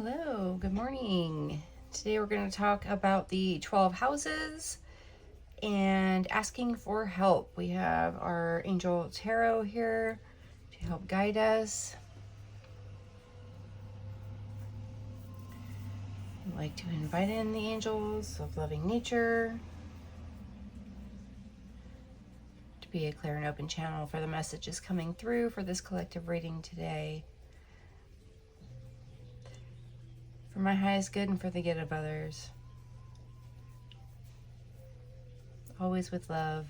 Hello, good morning. Today we're going to talk about the 12 houses and asking for help. We have our angel tarot here to help guide us. I'd like to invite in the angels of loving nature to be a clear and open channel for the messages coming through for this collective reading today. For my highest good and for the good of others. Always with love,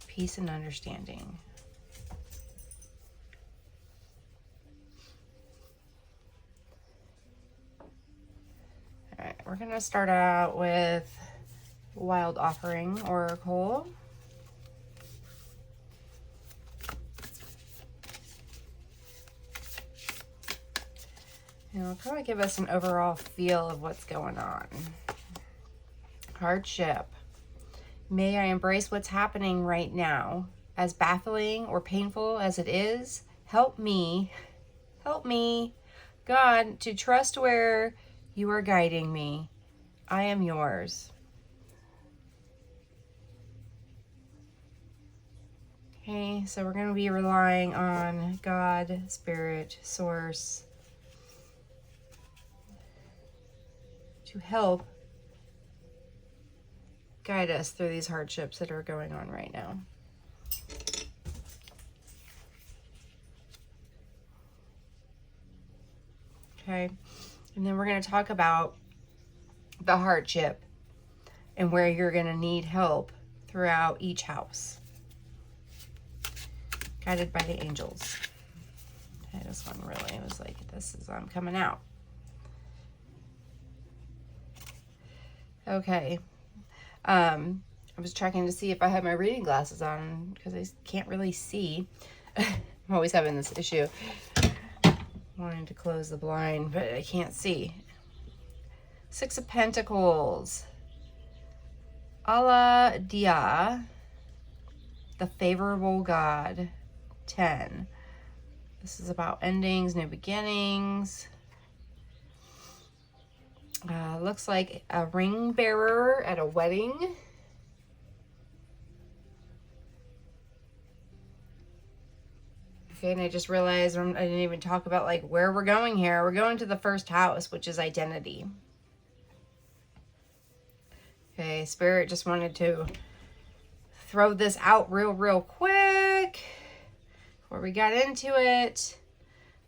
peace, and understanding. All right, we're going to start out with Wild Offering Oracle. And it'll kind of give us an overall feel of what's going on. Hardship. May I embrace what's happening right now. As baffling or painful as it is, help me, God, to trust where you are guiding me. I am yours. Okay, so we're going to be relying on God, Spirit, Source, to help guide us through these hardships that are going on right now. Okay, and then we're going to talk about the hardship and where you're going to need help throughout each house. Guided by the angels. Okay, this one really was like, this is coming out. Okay. I was checking to see if I had my reading glasses on because I can't really see. I'm always having this issue. Wanting to close the blind, but I can't see. Six of Pentacles. Allah Dia. The favorable God. 10. This is about endings, new beginnings. Looks like a ring bearer at a wedding. Okay, and I just realized I didn't even talk about like where we're going here. We're going to the first house, which is identity. Okay, Spirit just wanted to throw this out real quick before we got into it. It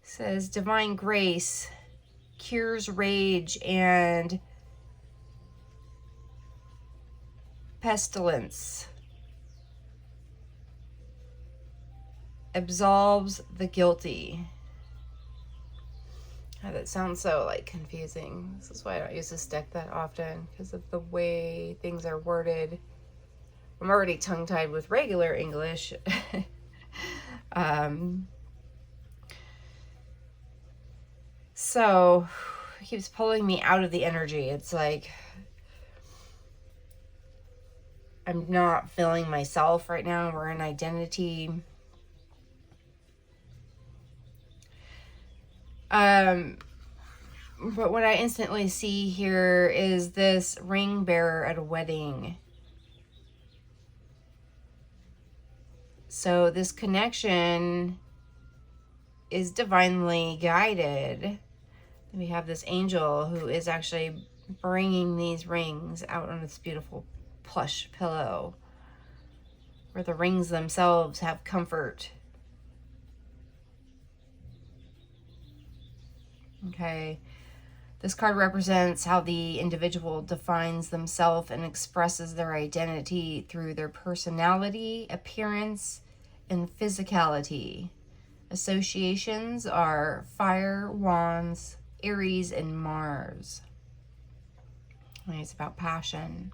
says divine grace cures rage and pestilence, absolves the guilty. Oh, that sounds so like confusing. This is why I don't use this deck that often, because of the way things are worded. I'm already tongue-tied with regular English. So it keeps pulling me out of the energy. It's like I'm not feeling myself right now. We're in identity. But what I instantly see here is this ring bearer at a wedding. So this connection is divinely guided. We have this angel who is actually bringing these rings out on this beautiful plush pillow where the rings themselves have comfort. Okay, this card represents how the individual defines themselves and expresses their identity through their personality, appearance, and physicality. Associations are fire, wands, Aries, and Mars. It's about passion.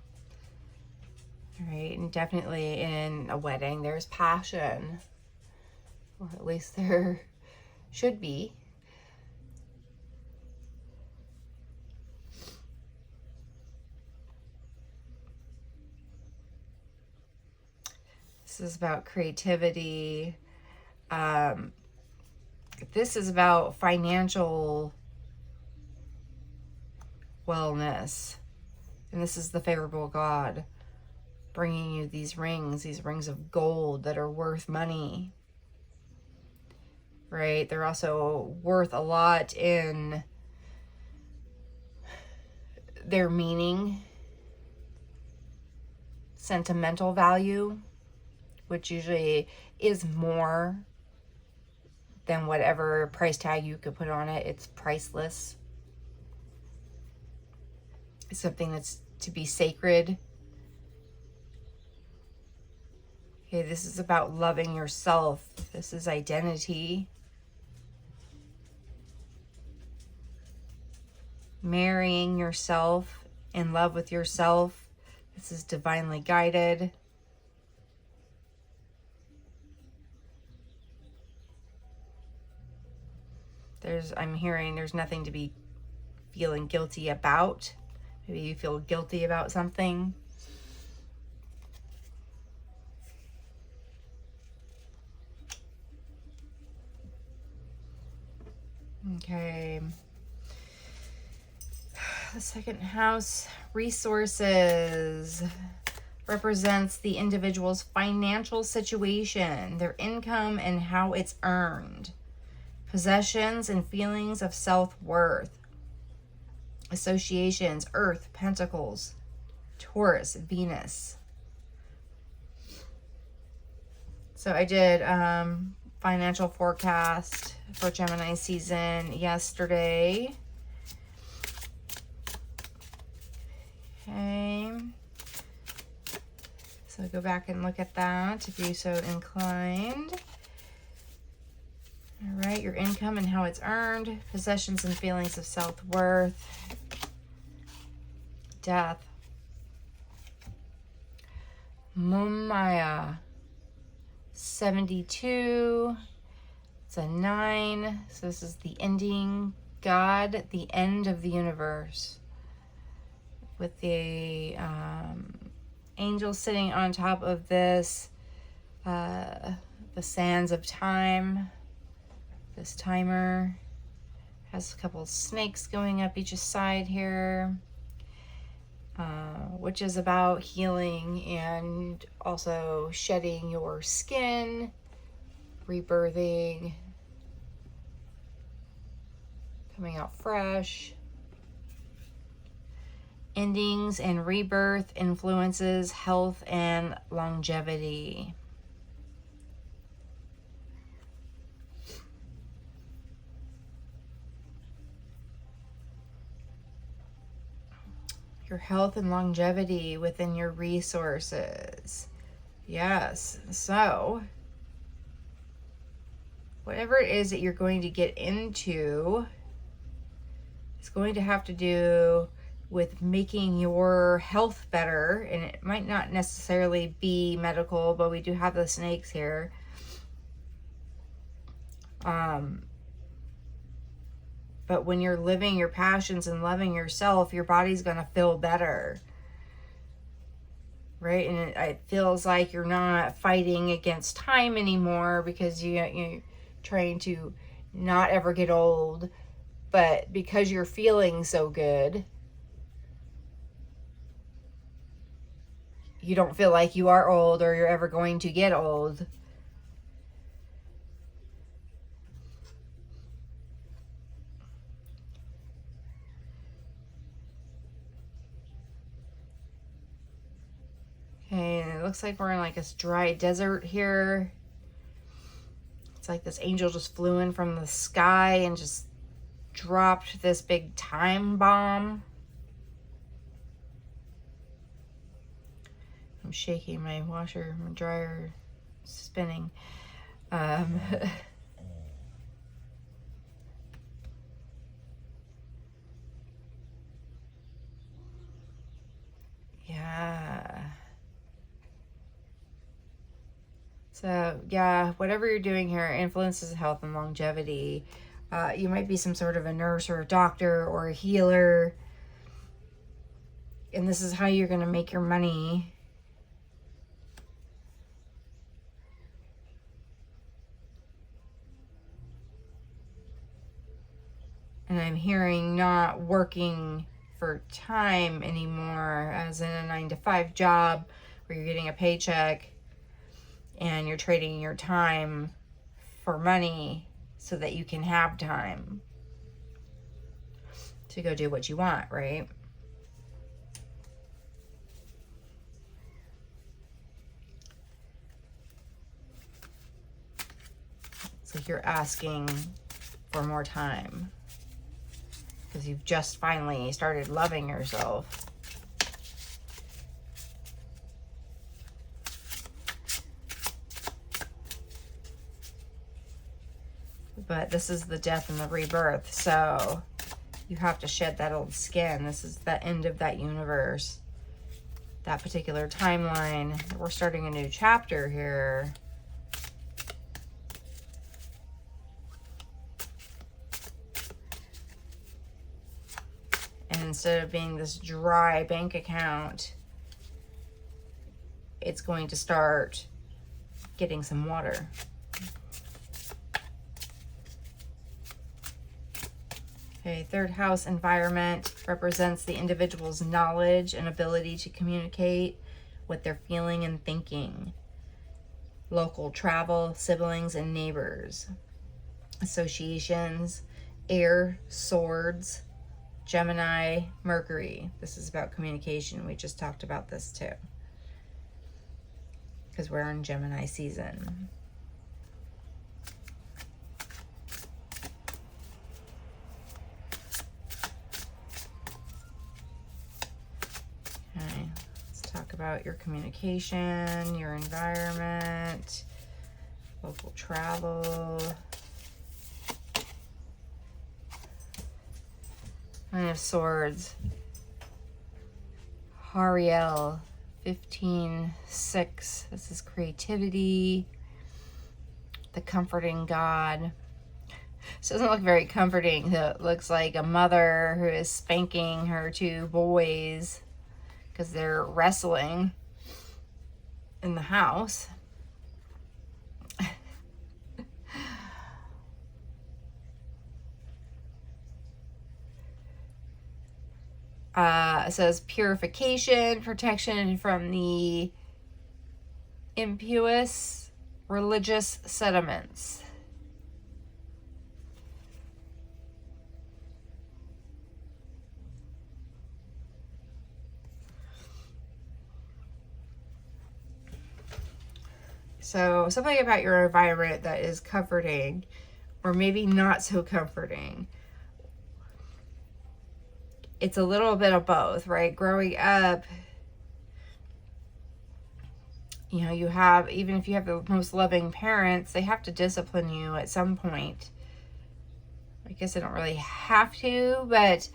All right, and definitely in a wedding, there's passion. Or at least there should be. This is about creativity. This is about financial wellness. And this is the favorable God bringing you these rings of gold that are worth money. Right? They're also worth a lot in their meaning, sentimental value, which usually is more than whatever price tag you could put on it. It's priceless. It's something that's to be sacred. Okay, this is about loving yourself. This is identity. Marrying yourself, in love with yourself. This is divinely guided. I'm hearing there's nothing to be feeling guilty about. Maybe you feel guilty about something. Okay. The second house, resources, represents the individual's financial situation, their income, and how it's earned. Possessions and feelings of self-worth. Associations, Earth, Pentacles, Taurus, Venus. So I did financial forecast for Gemini season yesterday. Okay. So go back and look at that if you're so inclined. All right, your income and how it's earned, possessions and feelings of self-worth, death, Mumaya, 72, it's a 9, so this is the ending, God, the end of the universe, with the angel sitting on top of this, the sands of time. This timer has a couple snakes going up each side here, which is about healing and also shedding your skin, rebirthing, coming out fresh. Endings and rebirth influences health and longevity. Your health and longevity within your resources. Yes. So, whatever it is that you're going to get into is going to have to do with making your health better. And it might not necessarily be medical, but we do have the snakes here. But when you're living your passions and loving yourself, your body's going to feel better. Right? And it feels like you're not fighting against time anymore because you're trying to not ever get old. But because you're feeling so good, you don't feel like you are old or you're ever going to get old. Okay, and it looks like we're in like this dry desert here. It's like this angel just flew in from the sky and just dropped this big time bomb. I'm shaking my washer, my dryer, spinning. Yeah. So, yeah, whatever you're doing here influences health and longevity. You might be some sort of a nurse or a doctor or a healer. And this is how you're going to make your money. And I'm hearing not working for time anymore, as in a 9-to-5 job where you're getting a paycheck and you're trading your time for money so that you can have time to go do what you want, right? It's like you're asking for more time because you've just finally started loving yourself. But this is the death and the rebirth, so you have to shed that old skin. This is the end of that universe, that particular timeline. We're starting a new chapter here. And instead of being this dry bank account, it's going to start getting some water. Okay, third house environment represents the individual's knowledge and ability to communicate what they're feeling and thinking. Local travel, siblings, and neighbors. Associations, air, swords, Gemini, Mercury. This is about communication. We just talked about this too, because we're in Gemini season. Okay, let's talk about your communication, your environment, local travel. Nine of Swords. Hariel, 15:6. This is creativity. The comforting God. This doesn't look very comforting. It looks like a mother who is spanking her two boys because they're wrestling in the house. It says purification, protection from the impious religious sentiments. So something about your environment that is comforting, or maybe not so comforting. It's a little bit of both, right? Growing up, you know, you have, even if you have the most loving parents, they have to discipline you at some point. I guess they don't really have to, but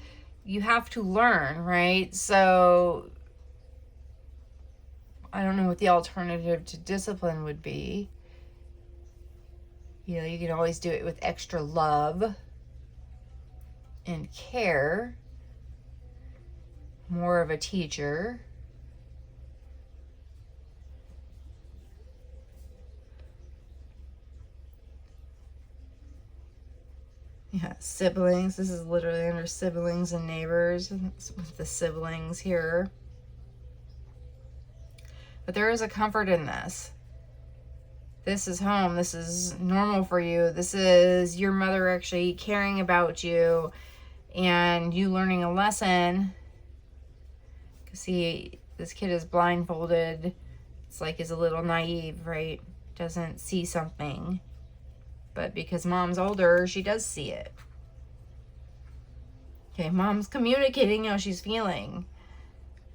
you have to learn, right? So I don't know what the alternative to discipline would be. You know, you can always do it with extra love and care. More of a teacher. Yeah, siblings. This is literally under siblings and neighbors with the siblings here. But there is a comfort in this. This is home. This is normal for you. This is your mother actually caring about you and you learning a lesson. See, this kid is blindfolded. It's like he's a little naive, right? Doesn't see something. But because mom's older, she does see it. Okay, mom's communicating how she's feeling.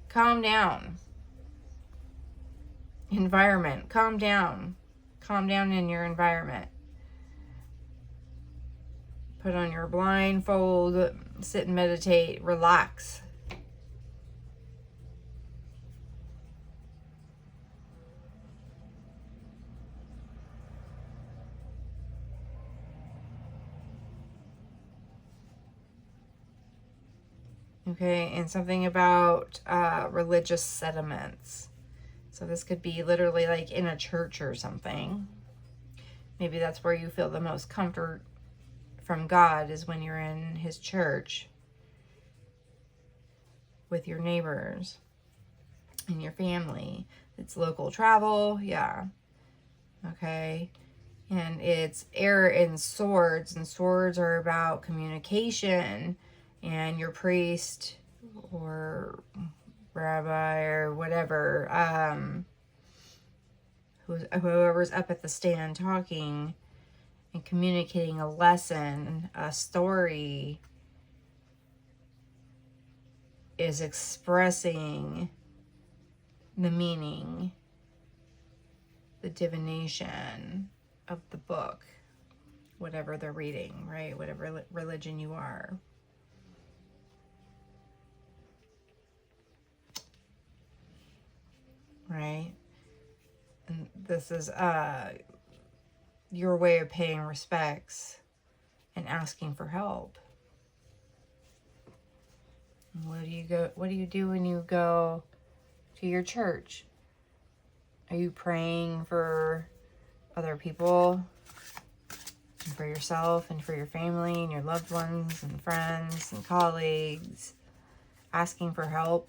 Calm down. Environment, calm down. Calm down in your environment. Put on your blindfold, sit and meditate, relax. Okay, and something about religious sentiments. So this could be literally like in a church or something. Maybe that's where you feel the most comfort from God, is when you're in his church. with your neighbors and your family. It's local travel, yeah. Okay. And it's air and swords are about communication, and your priest or rabbi or whatever, whoever's up at the stand talking and communicating a lesson, a story, is expressing the meaning, the divination of the book, whatever they're reading, right? Whatever religion you are. Right? And this is your way of paying respects and asking for help. What do you do when you go to your church? Are you praying for other people, and for yourself, and for your family, and your loved ones, and friends, and colleagues, asking for help?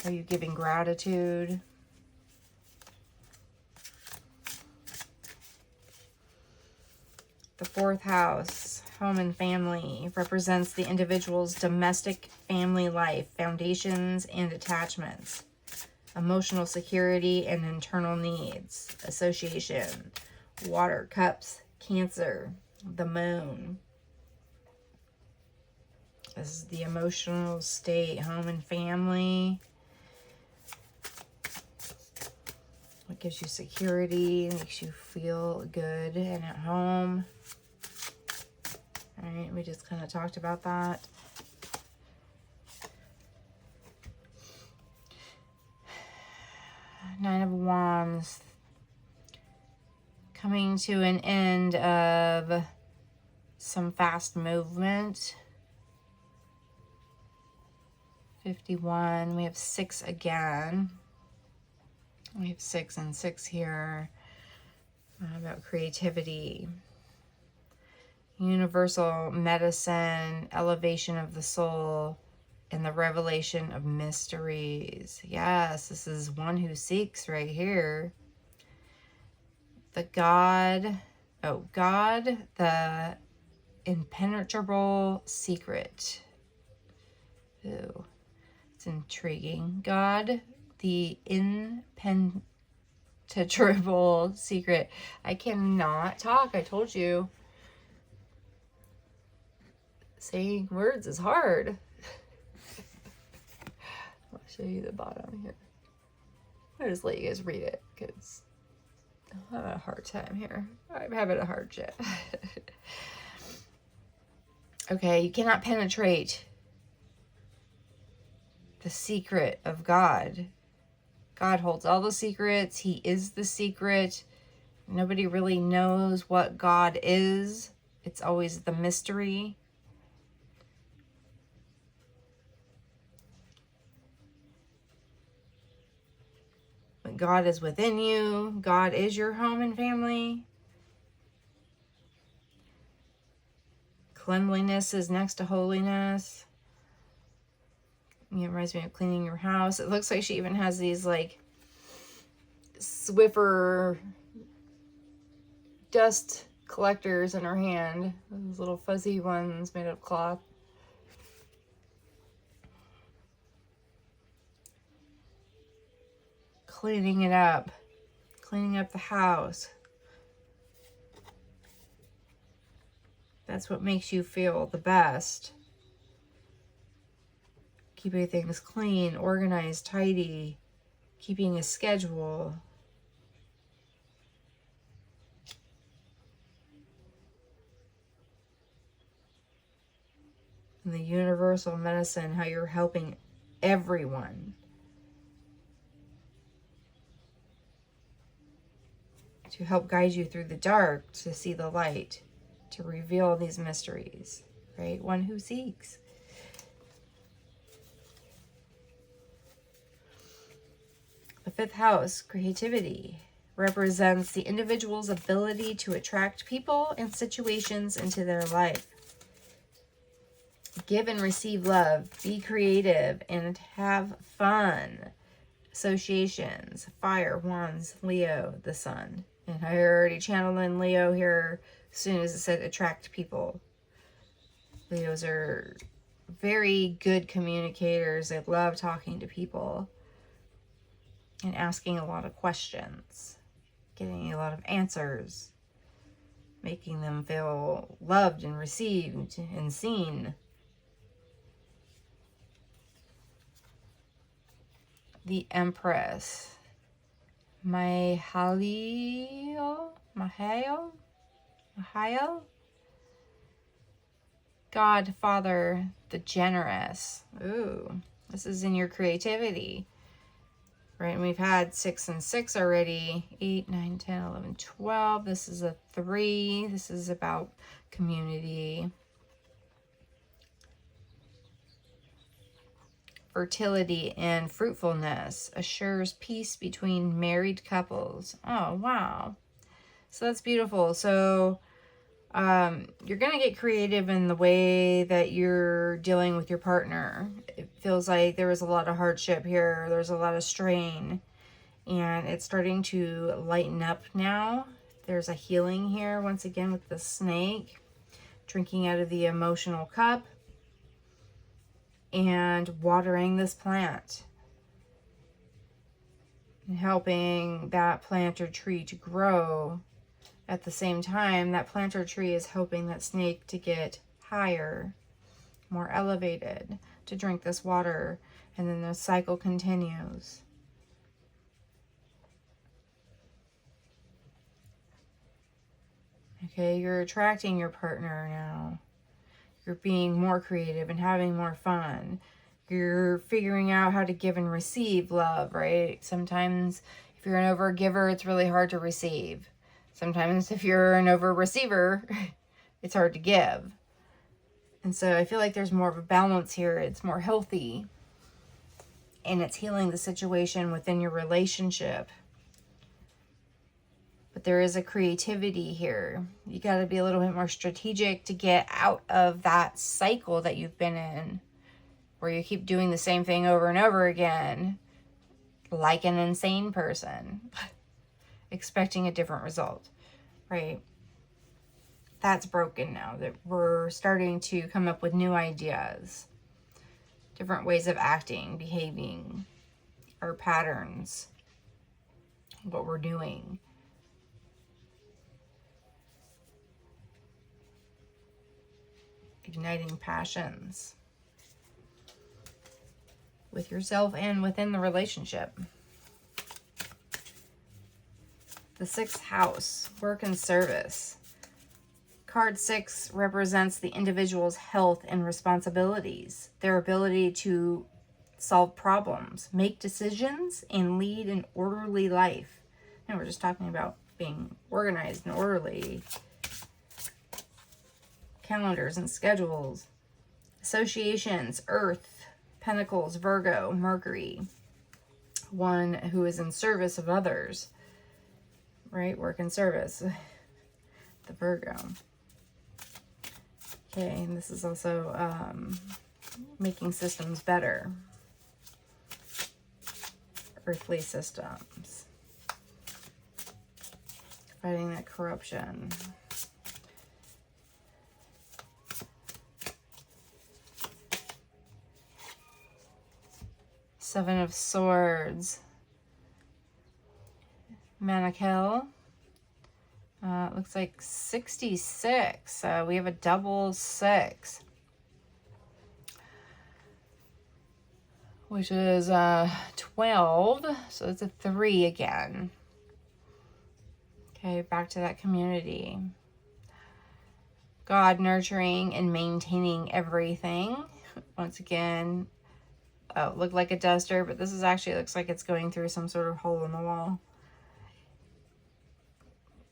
Are you giving gratitude? The fourth house, home and family, represents the individual's domestic family life, foundations and attachments, emotional security and internal needs, association, water, cups, Cancer, the moon. This is the emotional state, home and family. What gives you security, makes you feel good and at home. All right, we just kind of talked about that. Nine of Wands. Coming to an end of some fast movement. 51. We have 6 again. We have 6 and 6 here. About creativity. Universal medicine, elevation of the soul, and the revelation of mysteries. Yes, this is One Who Seeks right here. The God, the impenetrable secret. Ooh, it's intriguing. God, the impenetrable secret. I cannot talk, I told you. Saying words is hard. I'll show you the bottom here. I'll just let you guys read it because I'm having a hard time here. I'm having a hard shit. Okay, you cannot penetrate the secret of God. God holds all the secrets. He is the secret. Nobody really knows what God is. It's always the mystery. But God is within you. God is your home and family. Cleanliness is next to holiness. It reminds me of cleaning your house. It looks like she even has these like Swiffer dust collectors in her hand. Those little fuzzy ones made of cloth. Cleaning it up. Cleaning up the house. That's what makes you feel the best. Keeping things clean, organized, tidy. Keeping a schedule. And the universal medicine, how you're helping everyone. To help guide you through the dark, to see the light, to reveal these mysteries, right? One who seeks. The 5th house, creativity, represents the individual's ability to attract people and situations into their life. Give and receive love. Be creative and have fun. Associations. Fire, wands, Leo, the sun. And I already channeled in Leo here as soon as it said attract people. Leos are very good communicators. They love talking to people and asking a lot of questions, getting a lot of answers, making them feel loved and received and seen. The Empress. Mahail. God, Father, the generous. Ooh, this is in your creativity. Right, and we've had 6 and 6 already. 8, 9, 10, 11, 12. This is a 3. This is about community. Fertility and fruitfulness. Assures peace between married couples. Oh, wow. So that's beautiful. So you're going to get creative in the way that you're dealing with your partner. It feels like there was a lot of hardship here. There's a lot of strain. And it's starting to lighten up now. There's a healing here, once again, with the snake. Drinking out of the emotional cup. And watering this plant. And helping that plant or tree to grow. At the same time, that plant or tree is helping that snake to get higher, more elevated, to drink this water, and then the cycle continues. Okay, you're attracting your partner now. You're being more creative and having more fun. You're figuring out how to give and receive love, right? Sometimes if you're an overgiver, it's really hard to receive. Sometimes if you're an over-receiver, it's hard to give. And so I feel like there's more of a balance here. It's more healthy. And it's healing the situation within your relationship. But there is a creativity here. You got to be a little bit more strategic to get out of that cycle that you've been in. Where you keep doing the same thing over and over again. Like an insane person. Expecting a different result, right? That's broken now. That we're starting to come up with new ideas, different ways of acting, behaving, our patterns, what we're doing. Igniting passions with yourself and within the relationship. The 6th house, work and service. Card 6 represents the individual's health and responsibilities, their ability to solve problems, make decisions, and lead an orderly life. And we're just talking about being organized and orderly. Calendars and schedules. Associations, Earth, Pentacles, Virgo, Mercury. One who is in service of others. Right? Work and service. The Virgo. Okay, and this is also making systems better. Earthly systems. Fighting that corruption. Seven of Swords. Manakel. Looks like 66. We have a double 6. Which is 12. So it's a 3 again. Okay, back to that community. God nurturing and maintaining everything. Once again, looked like a duster, but this is actually looks like it's going through some sort of hole in the wall.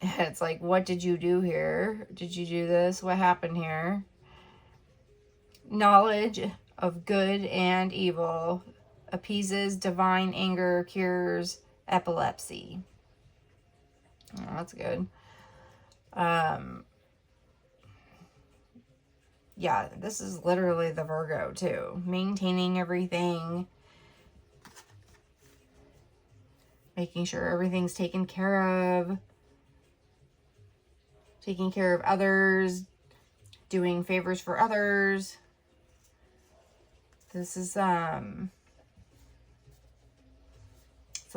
It's like, what did you do here? Did you do this? What happened here? Knowledge of good and evil appeases divine anger, cures epilepsy. Oh, that's good. Yeah, this is literally the Virgo too. Maintaining everything. Making sure everything's taken care of. Taking care of others. Doing favors for others. This is, it's a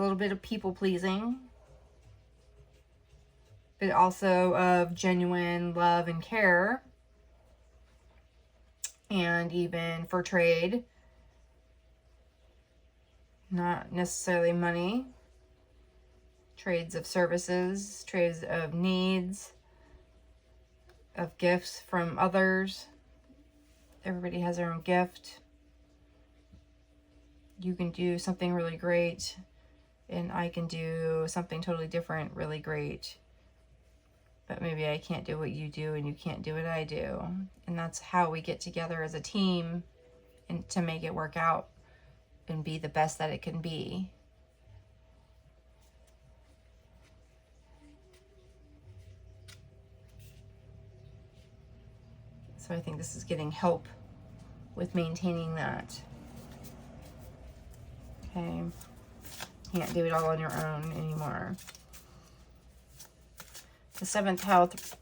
little bit of people pleasing. But also of genuine love and care. And even for trade. Not necessarily money. Trades of services, trades of needs, of gifts from others. Everybody has their own gift. You can do something really great, and I can do something totally different really great. But maybe I can't do what you do, and you can't do what I do. And that's how we get together as a team and to make it work out and be the best that it can be. So I think this is getting help with maintaining that. Okay. Can't do it all on your own anymore. The 7th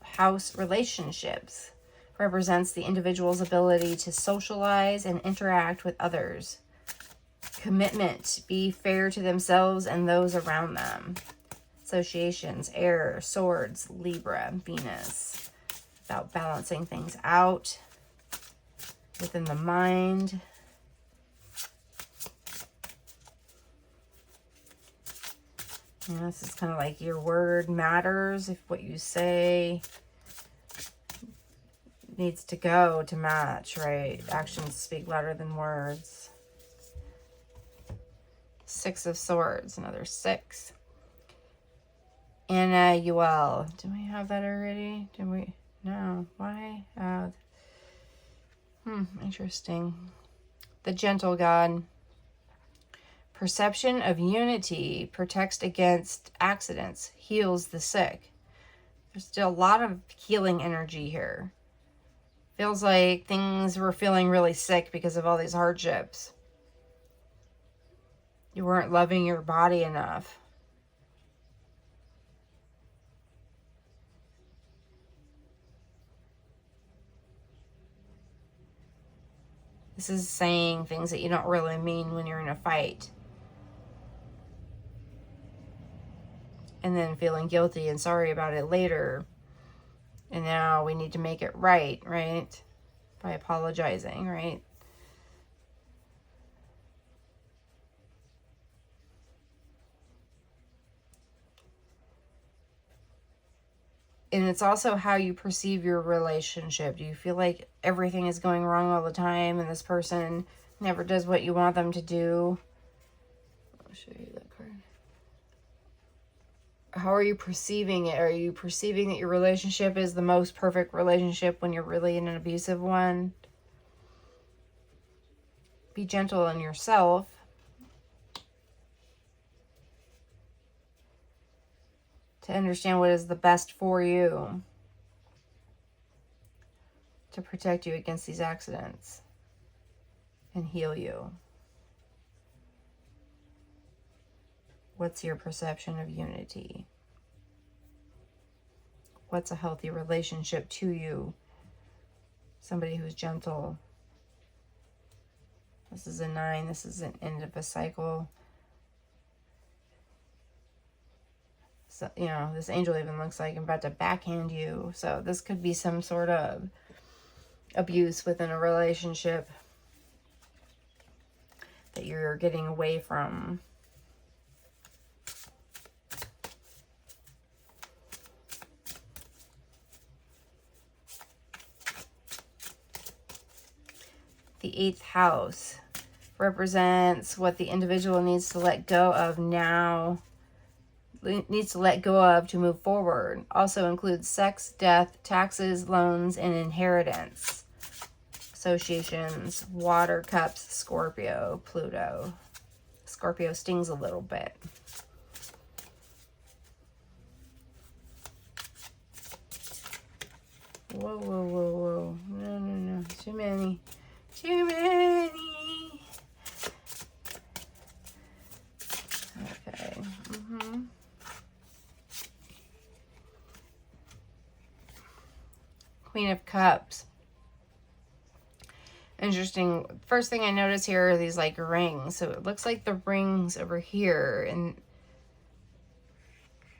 house, relationships, represents the individual's ability to socialize and interact with others. Commitment, be fair to themselves and those around them. Associations, air, swords, Libra, Venus. About balancing things out within the mind. And this is kind of like your word matters. If what you say needs to go to match, right? Actions speak louder than words. 6 of Swords, another 6. Anna-Uel. Do we have that already? Did we? No. Why? Interesting. The Gentle God. Perception of unity protects against accidents, heals the sick. There's still a lot of healing energy here. Feels like things were feeling really sick because of all these hardships. You weren't loving your body enough. This is saying things that you don't really mean when you're in a fight. And then feeling guilty and sorry about it later. And now we need to make it right, right? By apologizing, right? And it's also how you perceive your relationship. Do you feel like everything is going wrong all the time and this person never does what you want them to do? I'll show you that card. How are you perceiving it? Are you perceiving that your relationship is the most perfect relationship when you're really in an abusive one? Be gentle on yourself. To understand what is the best for you. To protect you against these accidents. And heal you. What's your perception of unity? What's a healthy relationship to you? Somebody who's gentle. This is a 9. This is an end of a cycle. So, you know, this angel even looks like I'm about to backhand you. So this could be some sort of abuse within a relationship that you're getting away from. The 8th house represents what the individual needs to let go of now, needs to let go of to move forward. Also includes sex, death, taxes, loans, and inheritance. Associations, water, cups, Scorpio, Pluto. Scorpio stings a little bit. Whoa, whoa, whoa, whoa. No, no, no. many. Too many. Okay. Queen of Cups. Interesting. First thing I notice here are these like rings. So it looks like the rings over here, and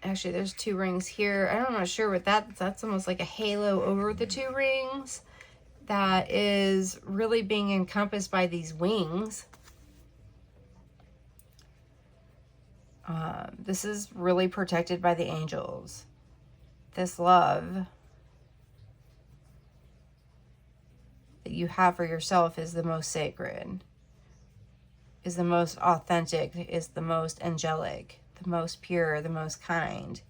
actually there's 2 rings here. I'm not sure what that's almost like a halo over the 2 rings that is really being encompassed by these wings. This is really protected by the angels. This love that you have for yourself is the most sacred, is the most authentic, is the most angelic, the most pure, the most kind.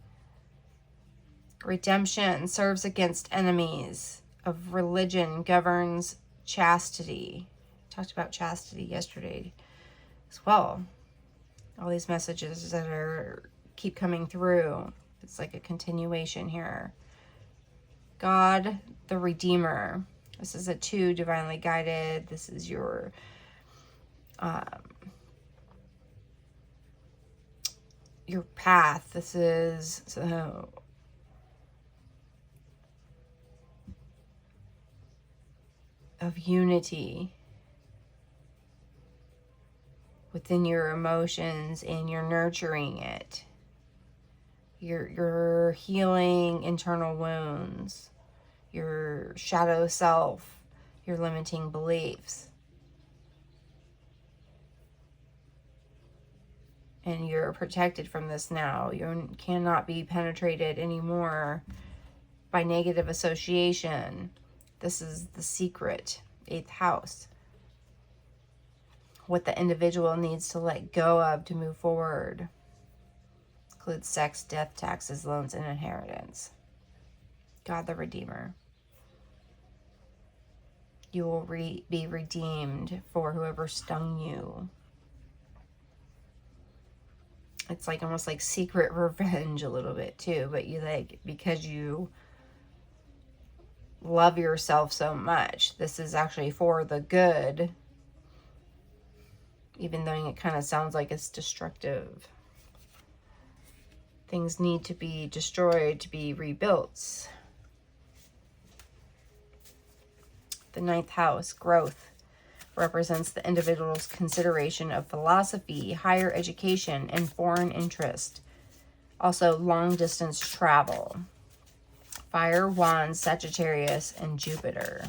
Redemption serves against enemies of religion, governs chastity. I talked about chastity yesterday as well. All these messages that keep coming through. It's like a continuation here. God, the Redeemer. This is a 2, divinely guided. This is your path. This is of unity within your emotions, and you're nurturing it. You're healing internal wounds, your shadow self, your limiting beliefs. And you're protected from this now. You cannot be penetrated anymore by negative association. This is the secret, 8th house. What the individual needs to let go of to move forward. Includes sex, death, taxes, loans, and inheritance. God the Redeemer. You will be redeemed for whoever stung you. It's like almost like secret revenge a little bit too, but you like, because you love yourself so much, this is actually for the good, even though it kind of sounds like it's destructive. Things need to be destroyed to be rebuilt. The 9th house, growth, represents the individual's consideration of philosophy, higher education, and foreign interest. Also, long-distance travel. Fire, Wands, Sagittarius, and Jupiter.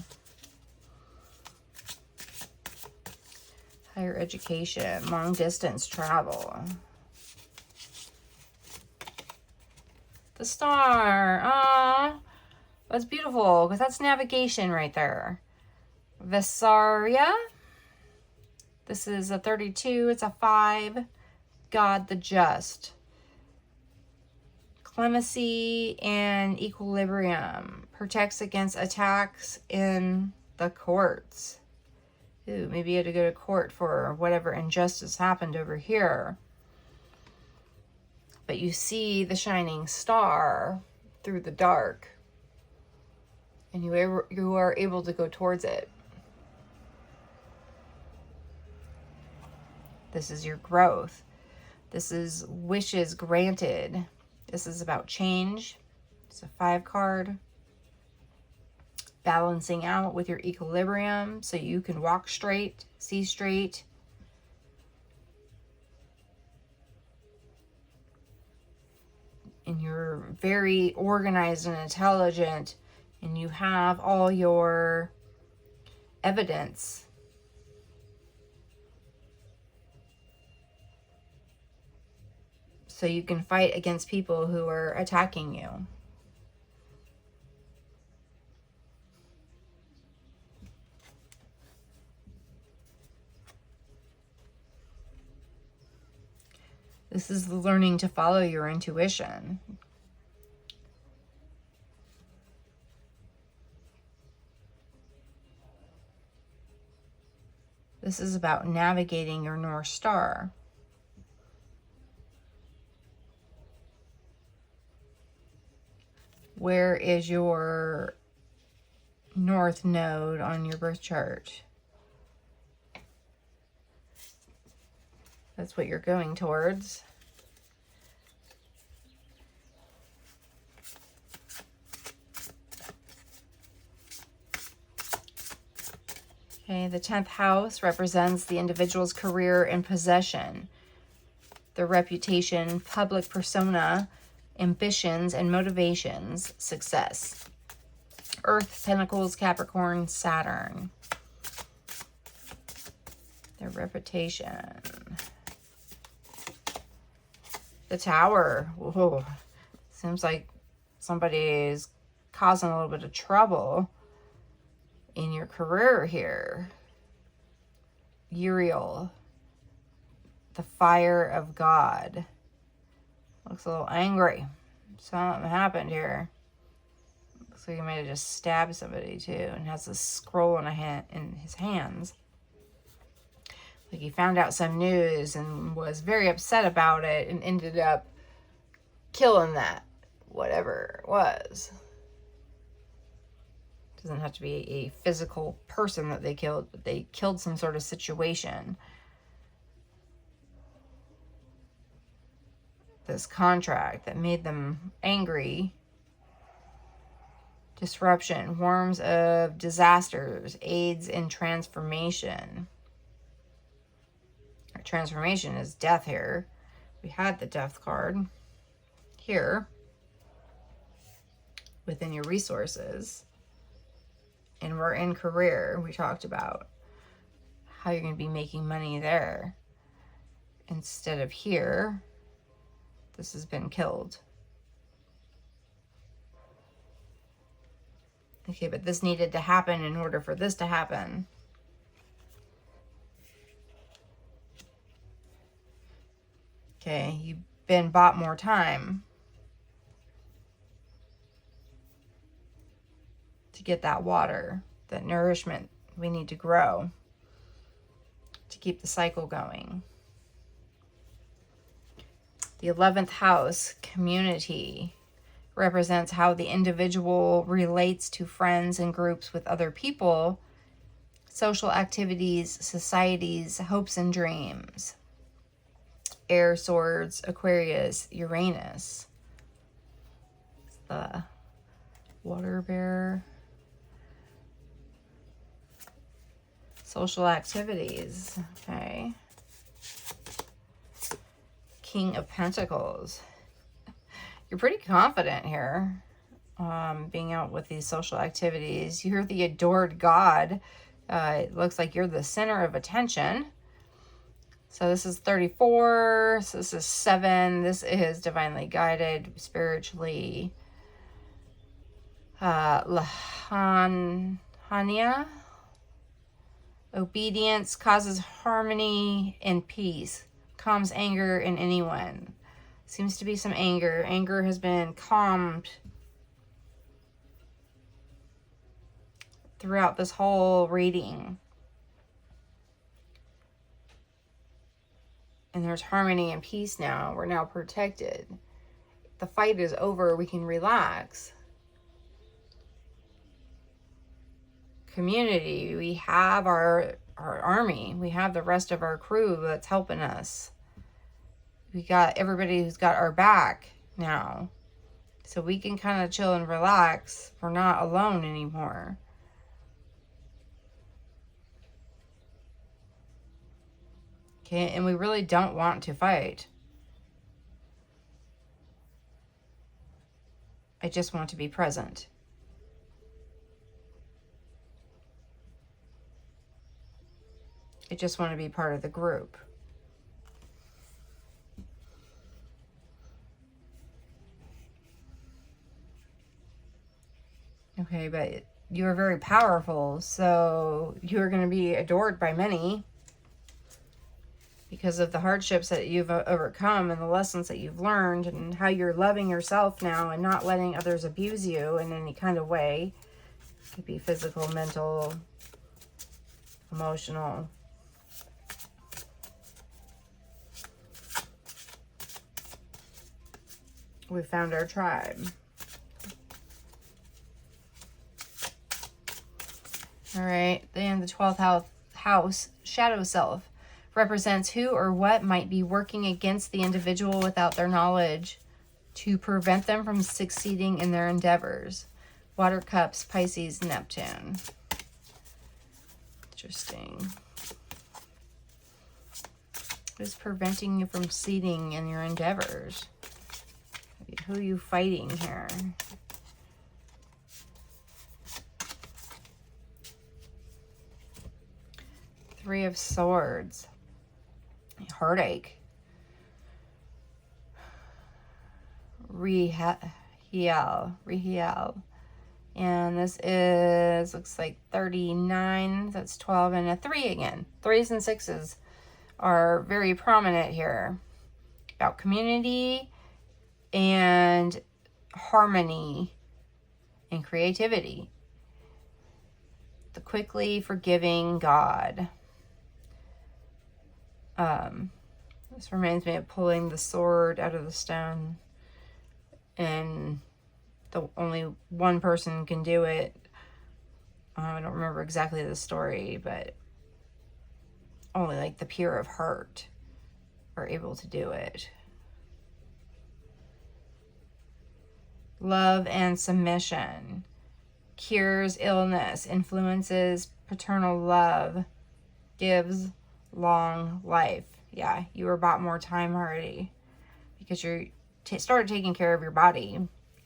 Higher education, long-distance travel. The Star. Ah, that's beautiful, because that's navigation right there. Visaria. This is a 32. It's a 5. God the Just. Clemency and equilibrium. Protects against attacks in the courts. Ooh, maybe you had to go to court for whatever injustice happened over here. But you see the shining star through the dark. And you are able to go towards it. This is your growth. This is wishes granted. This is about change. It's a 5 card. Balancing out with your equilibrium so you can walk straight, see straight. And you're very organized and intelligent, and you have all your evidence. So you can fight against people who are attacking you. This is learning to follow your intuition. This is about navigating your North Star. Where is your North node on your birth chart. That's what you're going towards. Okay, the 10th house represents the individual's career and possession, their reputation, public persona, ambitions and motivations, success. Earth, Pentacles, Capricorn, Saturn. Their reputation. The Tower. Whoa. Seems like somebody is causing a little bit of trouble in your career here. Uriel. The Fire of God. Looks a little angry. Something happened here. Looks like he might have just stabbed somebody too, and has this scroll in his hands. Like he found out some news and was very upset about it and ended up killing that, whatever it was. Doesn't have to be a physical person that they killed, but they killed some sort of situation. This contract that made them angry. Disruption, worms of disasters, aids in transformation. Our transformation is death here. We had the death card here within your resources. And we're in career. We talked about how you're going to be making money there. Instead of here, this has been killed. Okay, but this needed to happen in order for this to happen. Okay, you've been bought more time to get that water, that nourishment we need to grow to keep the cycle going. The 11th house, community, represents how the individual relates to friends and groups with other people, social activities, societies, hopes and dreams. Air, swords, Aquarius, Uranus. It's the water bear. Social activities, okay. King of Pentacles. You're pretty confident here, being out with these social activities. You're the adored God. It looks like you're the center of attention. So this is 34. So this is 7. This is divinely guided, spiritually. Lahania. Obedience causes harmony and peace. Calms anger in anyone. Seems to be some anger. Anger has been calmed throughout this whole reading. And there's harmony and peace now. We're now protected. The fight is over. We can relax. Community. We have our army. We have the rest of our crew that's helping us. We got everybody who's got our back now. So we can kind of chill and relax. We're not alone anymore. Okay, and we really don't want to fight. I just want to be present. I just want to be part of the group. Okay, but you are very powerful, so you are going to be adored by many because of the hardships that you've overcome and the lessons that you've learned and how you're loving yourself now and not letting others abuse you in any kind of way. It could be physical, mental, emotional. We found our tribe. All right. Then the 12th house, shadow self, represents who or what might be working against the individual without their knowledge to prevent them from succeeding in their endeavors. Water cups, Pisces, Neptune. Interesting. Who's preventing you from succeeding in your endeavors? Who are you fighting here? Three of Swords. Heartache. Rehiel. And this is, looks like 39. That's 12 and a 3 again. 3s and 6s are very prominent here. About community and harmony and creativity. The quickly forgiving God. This reminds me of pulling the sword out of the stone, and only one person can do it. I don't remember exactly the story, but only like the pure of heart are able to do it. Love and submission. Cures illness, influences paternal love, gives long life. Yeah, you were bought more time already because you started taking care of your body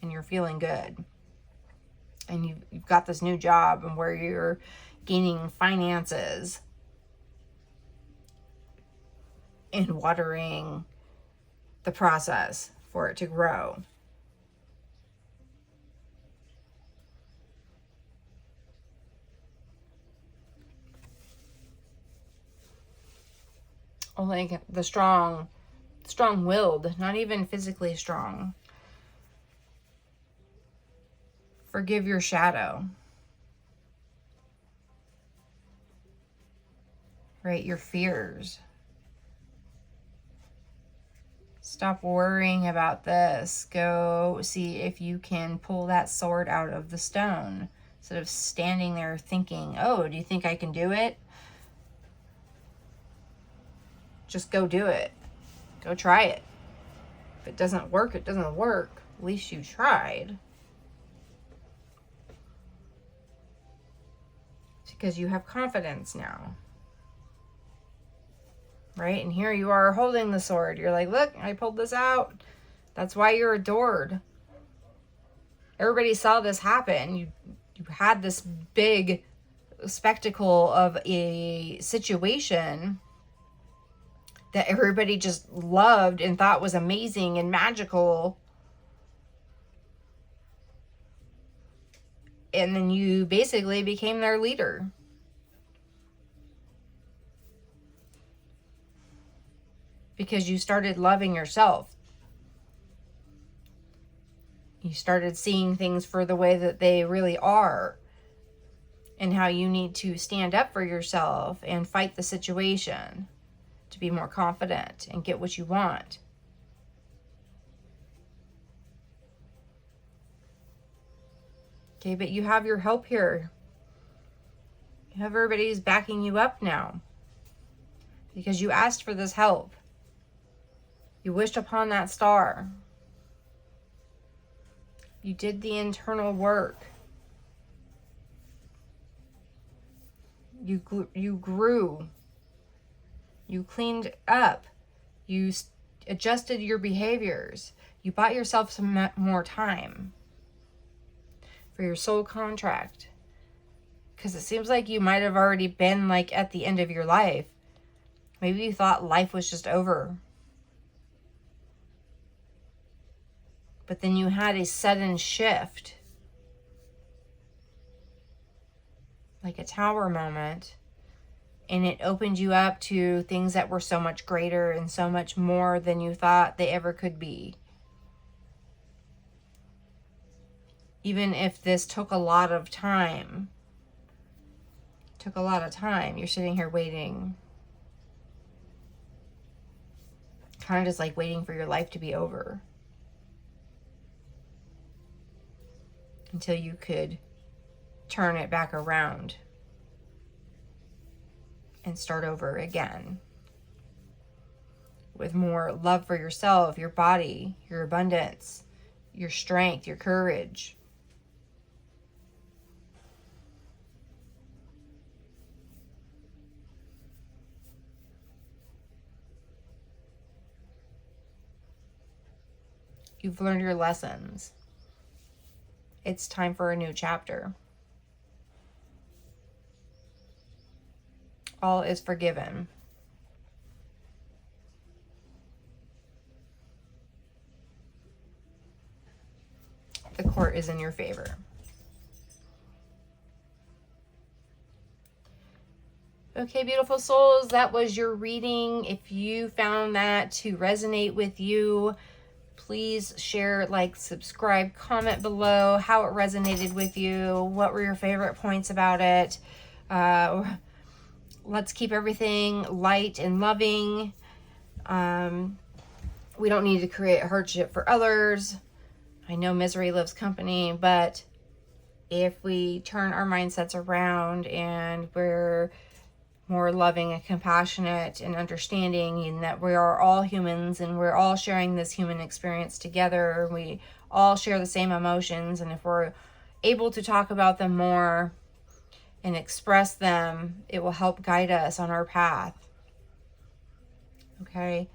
and you're feeling good. And you've got this new job and where you're gaining finances and watering the process for it to grow. Only the strong-willed, not even physically strong. Forgive your shadow. Right, your fears. Stop worrying about this. Go see if you can pull that sword out of the stone. Instead of standing there thinking, oh, do you think I can do it? Just go do it. Go try it. If it doesn't work, it doesn't work. At least you tried. It's because you have confidence now. Right? And here you are holding the sword. You're like, look, I pulled this out. That's why you're adored. Everybody saw this happen. You had this big spectacle of a situation that everybody just loved and thought was amazing and magical. And then you basically became their leader. Because you started loving yourself. You started seeing things for the way that they really are. And how you need to stand up for yourself and fight the situation to be more confident and get what you want. Okay, but you have your help here. You have everybody's backing you up now. Because you asked for this help. You wished upon that star. You did the internal work. You grew. You cleaned up. You adjusted your behaviors. You bought yourself some more time for your soul contract. Because it seems like you might have already been like at the end of your life. Maybe you thought life was just over. But then you had a sudden shift. Like a tower moment. And it opened you up to things that were so much greater and so much more than you thought they ever could be. Even if this took a lot of time. You're sitting here waiting. Kind of just like waiting for your life to be over. Until you could turn it back around and start over again with more love for yourself, your body, your abundance, your strength, your courage. You've learned your lessons. It's time for a new chapter. All is forgiven. The court is in your favor. Okay, beautiful souls, that was your reading. If you found that to resonate with you, please share, like, subscribe, comment below how it resonated with you. What were your favorite points about it? Let's keep everything light and loving. We don't need to create hardship for others. I know misery loves company, but if we turn our mindsets around and we're more loving and compassionate and understanding, and that we are all humans and we're all sharing this human experience together, we all share the same emotions, and if we're able to talk about them more and express them, it will help guide us on our path. Okay?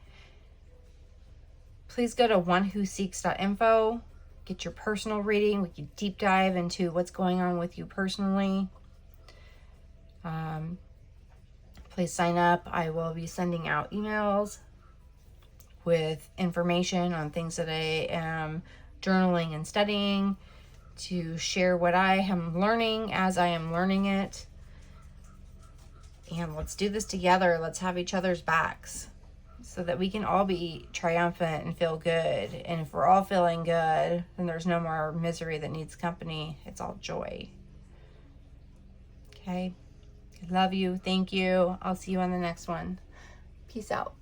Please go to OneWhoSeeks.info. Get your personal reading. We can deep dive into what's going on with you personally. Please sign up. I will be sending out emails with information on things that I am journaling and studying, to share what I am learning as I am learning it. And let's do this together. Let's have each other's backs so that we can all be triumphant and feel good. And if we're all feeling good, then there's no more misery that needs company. It's all joy. Okay? Love you. Thank you. I'll see you on the next one. Peace out.